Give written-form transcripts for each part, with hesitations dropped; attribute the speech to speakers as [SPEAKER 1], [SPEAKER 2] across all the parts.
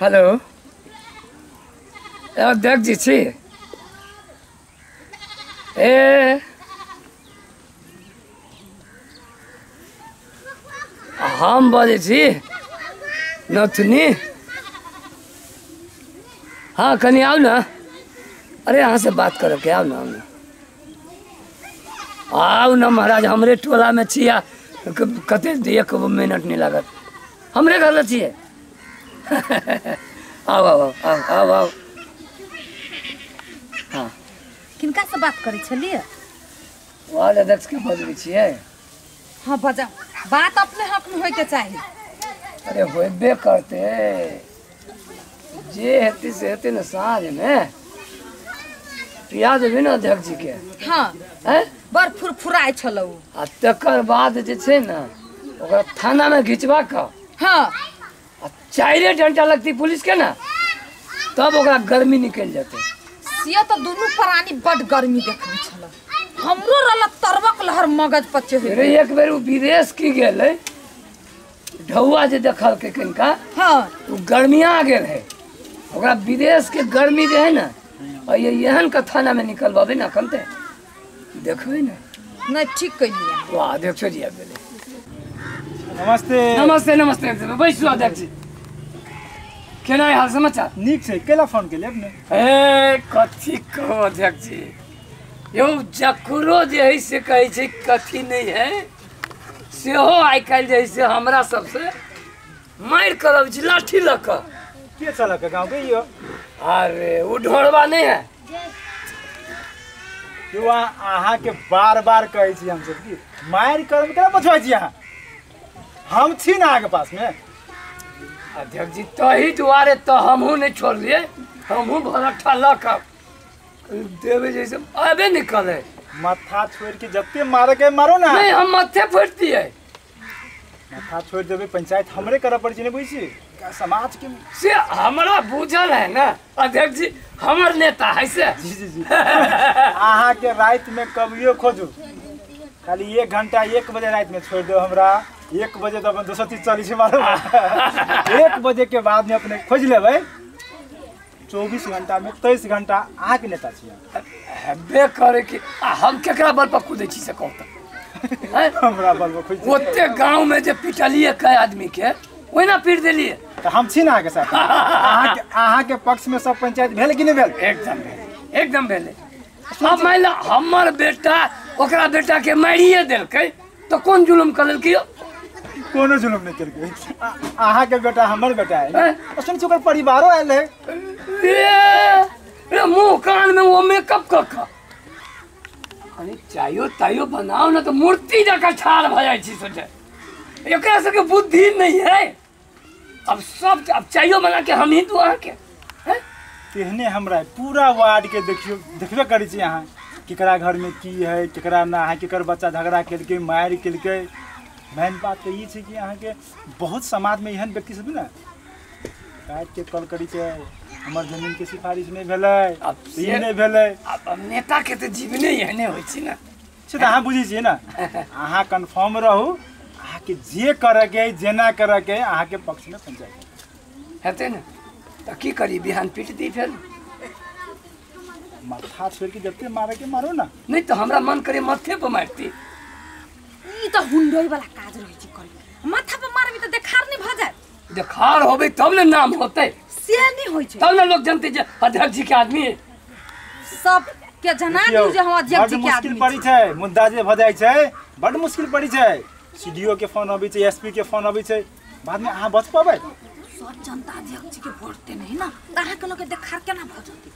[SPEAKER 1] Hello अध्यक्ष जी छी ए हम बजे छी नथुनी। हाँ कनी आओ ना। अरे यहाँ से बात करो के आओ ना आओ ना महाराज हमरे टोला में छिया कते 1 मिनट नहीं लागत हमरे घर छिए। आओ आओ आओ आओ आओ। हाँ
[SPEAKER 2] किनका से बात करे छलिए?
[SPEAKER 1] वार्ड अध्यक्ष के बजबै छिए।
[SPEAKER 2] हाँ बजा बात अपने हक में होय के चाहिए।
[SPEAKER 1] अरे होबे करते जे हेती से हेती ना साँझ में पिया देबी ना अध्यक्ष जी के।
[SPEAKER 2] हाँ बड़ फुरफुराय छलौ
[SPEAKER 1] आ तकर बाद जे छै ना ओकरा थाना में घिचवा के
[SPEAKER 2] हाँ
[SPEAKER 1] 4 घंटा लगती पुलिस के ना तब ओकरा गर्मी निकल जाते।
[SPEAKER 2] सिया तो दोनों प्राणी बड़ गर्मी देखबी छल हमरो रहल तरबक लहर मगज पच्चे होय।
[SPEAKER 1] अरे एक बेर विदेश की गेलै ढौआ जे देखल के कनिका
[SPEAKER 2] हाँ
[SPEAKER 1] वो गर्मिया गेल है ओकरा विदेश के गर्मी जे है ना और ये एहन के थाना में निकलबाबे ना कनते देखबे ना।
[SPEAKER 2] नहीं ठीक कइलिया।
[SPEAKER 1] वाह अध्यक्ष जी आ गेले।
[SPEAKER 3] नमस्ते
[SPEAKER 1] नमस्ते नमस्ते बैसू अध्यक्ष जी। केना हाल समाचार?
[SPEAKER 3] नीक छै केला फोन के लेब ने।
[SPEAKER 1] ए कथी कहो अध्यक्ष जी यो जकरो जे है से कहे छै कथी नहीं है सेहो आइ काल्हि जे है से हमरा सबसे मार करब छी लाठी ल के।
[SPEAKER 3] के चलक गांव के यो?
[SPEAKER 1] अरे वो ढोरबा नहीं है
[SPEAKER 3] यो अहाँ के बार-बार कहै छी हम सब की मार करब केना बचबै छी अहाँ? हम छी ना अहाँ के पास में।
[SPEAKER 1] अध्यक्ष जी तही दुआरे तो हमहू नहीं छोड़लिए हमहू भरठा ल के देवे जैसे अबे निकले।
[SPEAKER 3] माथा छोड़ के जत्ते मारे के मारो ना।
[SPEAKER 1] नहीं हम माथे फोड़ दिए।
[SPEAKER 3] माथा छोड़ देबे पंचायत हमरे करब पड़ छी ने बुझी का समाज के
[SPEAKER 1] से हमरा बुझल है ना अध्यक्ष जी हमर नेता है से।
[SPEAKER 3] जी जी जी अहाँ के रात में कभियो खोजू खाली 1 घंटा 1 बजे रात में छोड़ दो हमरा 1 बजे तो अपन 230 मारो 1 बजे के बाद में अपने खोज लेबै 24 घंटा में 23 घंटा अहाँ के नेता छियै।
[SPEAKER 1] हेबे करे कि हम केकरा बल पर कूदे छी से कहू त
[SPEAKER 3] हमरा बल पर खोज
[SPEAKER 1] ओते गांव में जे पिटलिए कई आदमी के ओहिना पीट देलिए
[SPEAKER 3] तो हम छी ना अहाँ के साथ अहाँ के पक्ष में सब पंचायत भेल कि नहीं भेल?
[SPEAKER 1] एकदम भेले। अब मान लो हमर बेटा ओकरा बेटा के मारिए देलकै तो कौन जुलुम कर देलकै?
[SPEAKER 3] कोनो जुलुम नहीं करके अहाँ के बेटा हमर बेटा है सुन ओकर परिवारो आयल है।
[SPEAKER 1] ए मुंह कान में वो मेकअप कर अरे चायो तायो बनाओ ना तो मूर्ति जका ठाड़ भ जाय छी सोचे एकरा सबके बुद्धि नहीं है। अब सब अब चायो बना के हम ही दू अहाँ के
[SPEAKER 3] तेहने हमरा पूरा वार्ड के देखियो देखबे करै छी अहाँ केकरा घर में की है केकरा ना है केकर बच्चा झगड़ा केलकै मार केलकै। मेन बात तो ये कि अहाँ के बहुत समाज में एहन व्यक्ति सब ना काट के कॉल करी छै हमर जमीन के सिफारिश नहीं भेलै अब ये नहीं भेलै।
[SPEAKER 1] अब नेता के तो जीवने एहने होय छै ना
[SPEAKER 3] से तो अहाँ बुझै छियै ना अहाँ कंफर्म रहू अहाँ के जे करे के जेना करे के अहाँ के पक्ष में पंचायत
[SPEAKER 1] हेतै ना तो की करी बिहान पीट दी फिर
[SPEAKER 3] माथा छोड़ के जत्ते मारे के मारो ना।
[SPEAKER 1] नहीं तो हमरा मन करे माथे पे मारती
[SPEAKER 2] ई तो हुंडोई वाला काज रहै छै कर माथा पे मारबी तो देखार नहीं भ जाय।
[SPEAKER 1] देखार होबे तब ना नाम होते
[SPEAKER 2] से नहीं होय छै
[SPEAKER 1] तब ना लोग जानते जे अध्यक्ष जी के आदमी
[SPEAKER 2] सब के जना दी जे हम अध्यक्ष जी के आदमी
[SPEAKER 3] मुश्किल पड़ी छै मुद्दा जे भ जाय छै बड़ मुश्किल पड़ी छै सीडीओ के फोन आबै छै एसपी के फोन आबै छै बाद में अहाँ बच पाबै?
[SPEAKER 2] सब जनता अध्यक्ष के वोट नहीं ना अहाँ के लोग देखार केना भ जते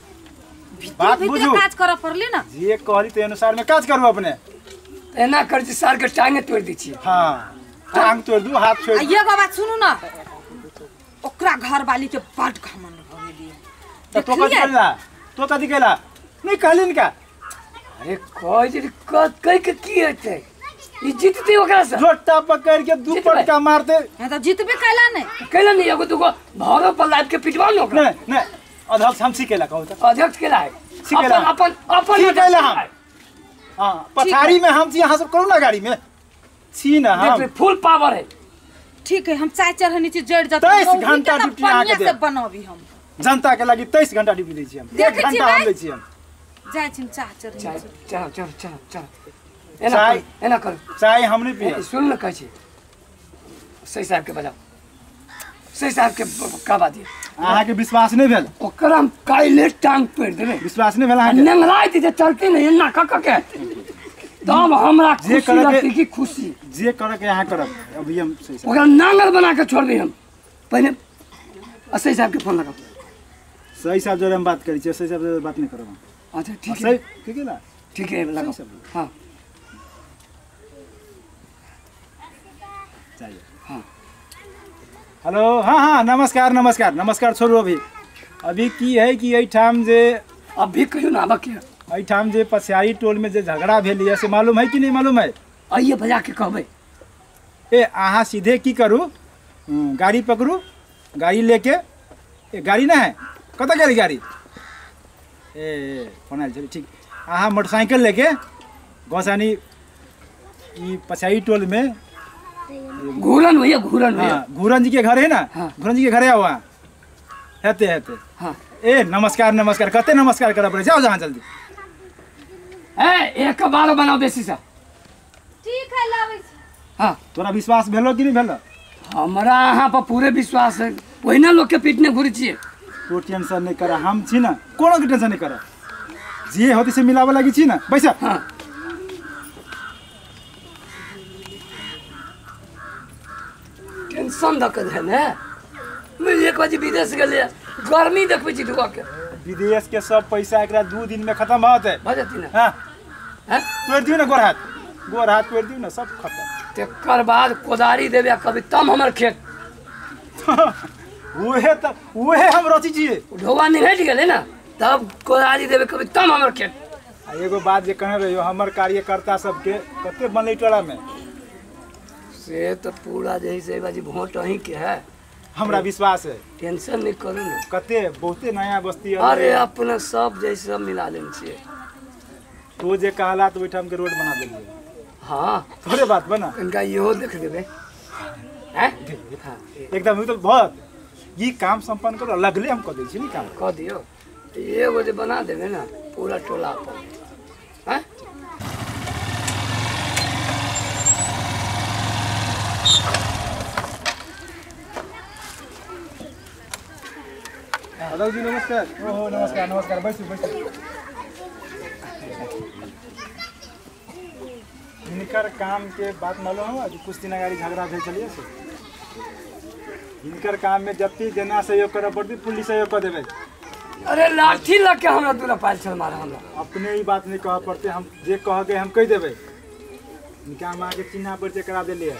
[SPEAKER 3] बात
[SPEAKER 2] भीतर
[SPEAKER 3] बुझू
[SPEAKER 2] काज कर पड़ले ना
[SPEAKER 3] जे कहली ते अनुसार में काज करू अपने
[SPEAKER 1] एना कर जे सर के टांगे तोड़ दी छी।
[SPEAKER 3] हां टांग तोड़ दू हाथ छोड़
[SPEAKER 2] ये बात सुनू ना ओकरा घर वाली के बड़ घमंड भ गेली
[SPEAKER 3] तो कथि कहला तो कथि कहला नहीं कहलिन का?
[SPEAKER 1] अरे कोई जे कह के की हेतै ई जीतते ओकरा से
[SPEAKER 3] झोटा पकड़ के दू पटका मारते
[SPEAKER 2] है तो जीतबे कैला नहीं
[SPEAKER 1] कैला नहीं एगो दुगो भरो पर लाद के पिटवा लो ओकरा।
[SPEAKER 3] नहीं नहीं अध्यक्ष हम सिकेला कहू त
[SPEAKER 1] अध्यक्ष केला है
[SPEAKER 3] सिकेला
[SPEAKER 1] अपन अपन
[SPEAKER 3] सिकेला हम हां पथारी में हम छी अहाँ सब करू ना गाड़ी में छी ना हम
[SPEAKER 1] देख फुल पावर है
[SPEAKER 2] ठीक है हम चाय चढ़े नीचे जड़ जाते
[SPEAKER 3] 23 घंटा ड्यूटी आके दे
[SPEAKER 2] से बनाबी हम
[SPEAKER 3] जनता के लागि 23 घंटा ड्यूटी दै छी हम 1 घंटा हम दै छी हम
[SPEAKER 2] जाय छी चाय चढ़े
[SPEAKER 1] चल
[SPEAKER 3] चाय
[SPEAKER 1] एना कर
[SPEAKER 3] चाय हम नहीं पिए
[SPEAKER 1] सुन न कहै छी सही साहब के बजाओ सही साहब के का बात है
[SPEAKER 3] अहाँ के विश्वास नहीं भेल
[SPEAKER 1] ओकरा हम काइले टांग पेड़ देबे
[SPEAKER 3] विश्वास नहीं भेल अहाँ के
[SPEAKER 1] नेंगराई दे चलते नहीं एना के तब हमरा खुशी लगती की खुशी
[SPEAKER 3] जे करे के यहाँ करब अभी हम सही साहब
[SPEAKER 1] ओकरा नांगल बना के छोड़ दे हम पहले सही साहब के फोन लगाओ
[SPEAKER 3] सही साहब जरे हम बात करी छी सही साहब जरे बात नहीं करब
[SPEAKER 1] अच्छा ठीक है
[SPEAKER 3] सही ठीक है ना
[SPEAKER 1] ठीक है लगाओ हां
[SPEAKER 3] चाहिए
[SPEAKER 1] हाँ
[SPEAKER 3] हेलो हाँ नमस्कार नमस्कार नमस्कार छोड़ू अभी की है कि एठाम जे
[SPEAKER 1] अभी कहियो ना बाकी
[SPEAKER 3] एठाम जे पछियारी टोल में जे झगड़ा भेल है से मालूम है कि नहीं मालूम है
[SPEAKER 1] आइए बजा के कहबै
[SPEAKER 3] ए अहाँ सीधे की करू गाड़ी पकड़ू गाड़ी लेके गाड़ी ना है कत गेल गाड़ी ए फोन आयल ठीक अहाँ मोटरसाइकिल लेके गोसानी ई पछियारी टोल में
[SPEAKER 1] घूरन भैया
[SPEAKER 3] घूरन जी के घर है ना
[SPEAKER 1] हाँ।
[SPEAKER 3] घूरन जी के घर है वहाँ हेते
[SPEAKER 1] हाँ
[SPEAKER 3] ए नमस्कार नमस्कार कते नमस्कार करब पड़े जाओ जहाँ जल्दी
[SPEAKER 1] एक बार बनाओ बेसी सा
[SPEAKER 2] ठीक है लाबै छी
[SPEAKER 1] हाँ
[SPEAKER 3] तोरा विश्वास भेलो कि नहीं भेलो
[SPEAKER 1] हमरा अहाँ पर पूरे विश्वास है ओहिना लोग के पीटने घुरी छियै
[SPEAKER 3] तो टेंशन नहीं कर हम छी ना कोनो के टेंशन नहीं कर जे होती से मिलावे लगी छी ना पैसा
[SPEAKER 1] हाँ टेंशन दक है ना मैं एक बजे विदेश गेलिए गर्मी देखबै छी दुआ के
[SPEAKER 3] विदेश के सब पैसा एकरा 2 दिन में खत्म होते
[SPEAKER 1] भजती ना
[SPEAKER 3] हां
[SPEAKER 1] हैं
[SPEAKER 3] तोड़ दियो ना गोर हाथ तोड़ दियो ना सब खत्म
[SPEAKER 1] तेकर बाद कोदारी देबे कभी तम हमर खेत
[SPEAKER 3] ओहे हम रची छिए
[SPEAKER 1] ढोवा नहीं हट गेले ना तब कोदारी देबे कभी तम हमर खेत
[SPEAKER 3] एगो बात जे कह रहियो हमर कार्यकर्ता सबके कते बनले टोला में
[SPEAKER 1] से तो पूरा जैसे बाजी वोट अहीं के है
[SPEAKER 3] हमरा विश्वास है
[SPEAKER 1] टेंशन नहीं करू ना
[SPEAKER 3] कते बहुते नया बस्ती
[SPEAKER 1] अरे अपने सब जैसे सब मिला लेन छिए
[SPEAKER 3] तो जे कहला तो ओइठाम के रोड बना देलिए
[SPEAKER 1] हाँ
[SPEAKER 3] थोड़े बात बना
[SPEAKER 1] इनका इहो देख देबे हैं हाँ
[SPEAKER 3] एकदम तो बहुत ये काम संपन्न करो लगले हम कर दै छी नी काम
[SPEAKER 1] कह दियो एगो जे बना देबे ना पूरा टोला पर हैं
[SPEAKER 3] हेलो जी नमस्कार ओहो नमस्कार नमस्कार बैठो इनकर काम के बात मालूम है कुछ दिन अगाडि झगड़ा भेल चलिए से इनकर काम में जति देना सहयोग करे पड़ती पुलिस सहयोग कर देवे
[SPEAKER 1] अरे लाठी लग के हमरा दूरा पाल चल मारा हमरा
[SPEAKER 3] अपने ही बात नहीं कह पड़ते हम जे कह के हम कह देवे इनका हम आगे चिन्हा परिचय करा देलिए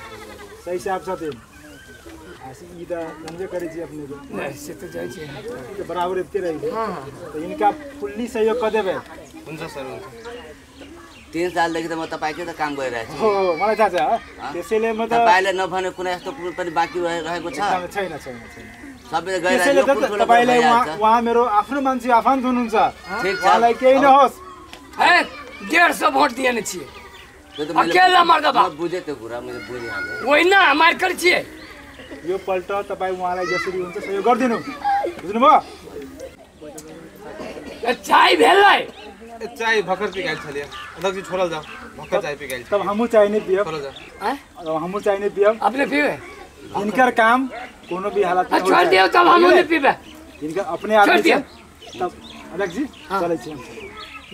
[SPEAKER 3] सही से आप साथ ई त जानबे करै छी अपने को
[SPEAKER 1] नहीं से तो जाय छै
[SPEAKER 3] के बराबर एते रही
[SPEAKER 1] हां
[SPEAKER 3] तो इनका पुलिस सहयोग कर देवे
[SPEAKER 4] हुन्छ सर 3 सालदेखि त म तपाईकै त काम गरिरहेको छु
[SPEAKER 3] हो मलाई थाहा छ त्यसैले म त
[SPEAKER 4] तपाईले नभने कुनै यस्तो पनि बाँकी रहेको छ
[SPEAKER 3] छैन
[SPEAKER 4] सबै
[SPEAKER 3] त्यसैले
[SPEAKER 4] गइरहेको
[SPEAKER 3] त तपाईले वहाँ मेरो आफ्नो मान्छे आफन्त हुनुहुन्छ
[SPEAKER 4] ठीक छ
[SPEAKER 3] मलाई केही नहोस्
[SPEAKER 1] है 150 वोट दिए ने छिए
[SPEAKER 4] त्यो त मैले
[SPEAKER 1] अकेला मर्दबा
[SPEAKER 4] बुझे त्यो कुरा मैले बुझिहालेँ
[SPEAKER 1] ओइना मार कर छिए
[SPEAKER 3] यो पल्ट तपाईँ उहाँलाई जसरी हुन्छ सहयोग गरिदिनु बुझ्नुभयो
[SPEAKER 1] चाय भेलै
[SPEAKER 5] चाय भर्खर पिकाइल छलिए अध्यक्ष छोड़ल जाओ भर्खर चाय पिकाइल
[SPEAKER 3] तब हमहूँ चाय नहीं पियब
[SPEAKER 5] छोड़ल जाओ
[SPEAKER 1] हैं
[SPEAKER 3] अब हमहूँ चाय नहीं पियब
[SPEAKER 1] अपने पीबे
[SPEAKER 3] इनकर काम कोनो भी हालत में हो
[SPEAKER 1] छोड़
[SPEAKER 3] जाए।
[SPEAKER 1] दियो तब हम नहीं पीबे
[SPEAKER 3] इनका अपने आदमी
[SPEAKER 1] छोड़ दियो।
[SPEAKER 3] से तब अध्यक्ष जी चले छी हम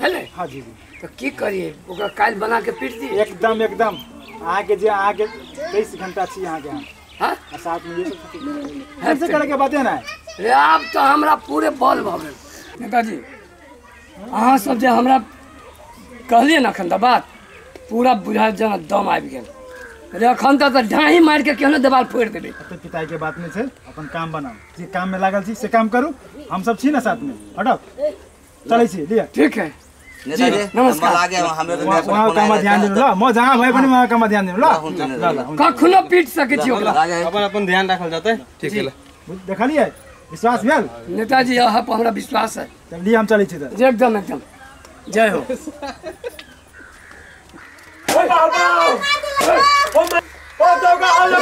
[SPEAKER 1] भेलै
[SPEAKER 3] हाँ जी
[SPEAKER 1] तो की करिए ओकरा काल बना के पीट दिए
[SPEAKER 3] एकदम एकदम आके जे आके 23 घंटा छी यहाँ के हम
[SPEAKER 1] हां
[SPEAKER 3] और साथ में ये सब ऐसे करे के बातें ना
[SPEAKER 1] रे अब तो हमरा पूरे बल भ गेल नेताजी अहाँ सब जे हमरा कहलिए ना अखन बात पूरा बुझा जना दम आबि गेल रे अखन तक ढाही मार के केहनो देवाल फोड़ देबे
[SPEAKER 3] अपने पिताई के बात में से अपन काम बनाओ जे काम में लागल छी से काम करू हम सब छी ना साथ में हटो चले छी लिया
[SPEAKER 1] ठीक है
[SPEAKER 4] नेताजी
[SPEAKER 1] नमस्कार।
[SPEAKER 4] म लागे हाम्रो त
[SPEAKER 3] वहाँ काम ध्यान दिनु ल म जहाँ भए पनि वहाँ काम ध्यान दिनु ल
[SPEAKER 4] हुन्छ
[SPEAKER 3] ल ल हुन्छ।
[SPEAKER 1] कखनो पीट सके छी ओकरा
[SPEAKER 4] लागे
[SPEAKER 5] अपन ध्यान राखल जाते ठीक है
[SPEAKER 3] देखलिए विश्वास भेल
[SPEAKER 1] नेताजी यहाँ पर हमरा विश्वास है
[SPEAKER 3] तब लिए हम चले छी त
[SPEAKER 1] एकदम एकदम जय हो
[SPEAKER 3] ओ दौगा हाल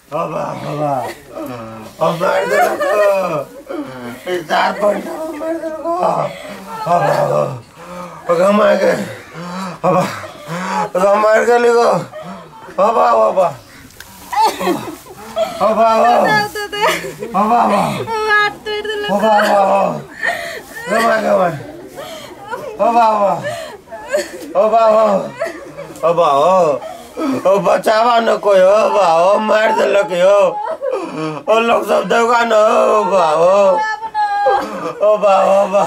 [SPEAKER 6] बाबा बाबा अब मार दे इधर पर मार दे बाबा मार के बाबा मार के लिखो बाबा बाबा बाबा बाबा बाबा ओ बचावा न कोई हो बाबा मार देलक हो ओ लोग सब देगा न हो बाबा ओ बाबा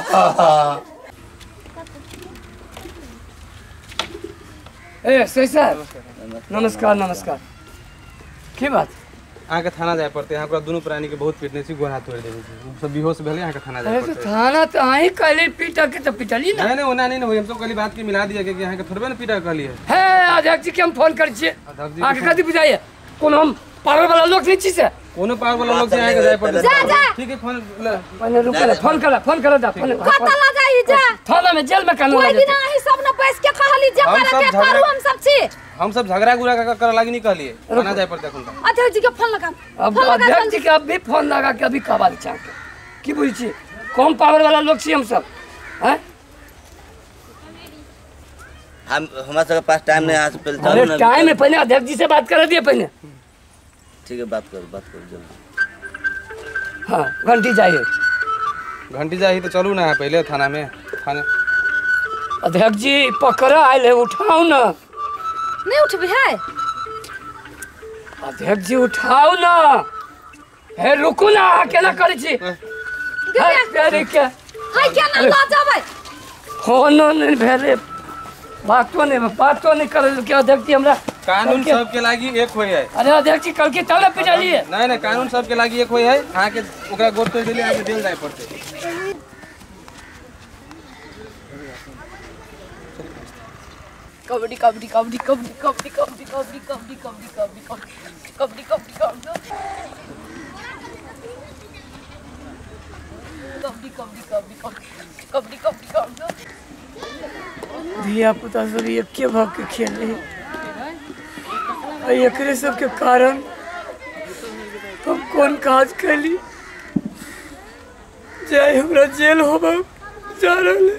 [SPEAKER 1] ए सही साहब नमस्कार नमस्कार की बात
[SPEAKER 5] अहाँ के थाना जाए पड़ते यहाँ दोनों प्राणी के बहुत पीटने से गोड़ हाथ तोड़ देने सब बेहोश भेले यहाँ के थाना जाए
[SPEAKER 1] अरे तो थाना तो आई कल पीटा के तो पिटली ना
[SPEAKER 5] नहीं ओना नहीं ना हम सब कल बात के मिला दिया कि यहाँ के थोड़बे ना पीटा कहलिए
[SPEAKER 1] है अध्यक्ष जी के हम फोन कर छिए आके कथी बुझाइए कोन हम पावर वाला लोग नहीं छी से
[SPEAKER 5] कोनो पावर वाला लोग से यहाँ के जाए पड़ते ठीक है फोन
[SPEAKER 1] पहले रुक फोन करा दा फोन
[SPEAKER 2] कत ला जाई जा
[SPEAKER 1] थाना में जेल में कानून
[SPEAKER 2] कोई दिन ही सब न बैठ के कहली जे करे के करू हम सब छी
[SPEAKER 5] हम सब झगड़ा गुरा कर लागी नहीं कहलिए थाना जाए पड़ते एखन
[SPEAKER 2] अध्यक्ष जी के फोन लगा
[SPEAKER 1] अब अध्यक्ष जी के अभी फोन लगा के अभी कबाल चाह के की बुझी छी कम पावर वाला लोग छी हम सब हैं
[SPEAKER 4] हम हमारे सबके पास टाइम नहीं, आज पहले
[SPEAKER 1] अरे टाइम है, पहले अध्यक्ष जी से बात करा दिए पहले।
[SPEAKER 4] ठीक है, बात करो जल्दी।
[SPEAKER 1] हाँ घंटी चाहिए,
[SPEAKER 5] घंटी चाहिए तो चलू ना पहले थाना में। थाने
[SPEAKER 1] अध्यक्ष जी पकड़ा आए ले, उठाओ ना।
[SPEAKER 2] नहीं उठबी है
[SPEAKER 1] अध्यक्ष जी उठाओ ना। हे रुको ना, अकेला करे छी। अरे क्या
[SPEAKER 2] हाय क्या ना ला जावे
[SPEAKER 1] फोन नहीं भेले, बातो नहीं करे के अध्यक्ष जी हमरा।
[SPEAKER 5] कानून सबके लागी एक होय है।
[SPEAKER 1] अरे अध्यक्ष जी कल के तले पिटालिए।
[SPEAKER 5] नहीं कानून सबके लागी एक होय है। आहाँ के ओकरा गोड़ तोड़ देली, आहाँ के जेल जाए पड़ते।
[SPEAKER 2] कबड्डी कबड्डी कबड्डी कबड्डी कबड्डी कबड्डी कबड्डी कबड्डी कबड्डी कबड्डी कबड्डी कबड्डी कबड्डी कबड्डी कबड्डी
[SPEAKER 1] धिया पुता सब एके भाग के खेल रही, एकरे सब के कारण हम कौन काज कैली, जाए हमरा जेल होबा जा रहले।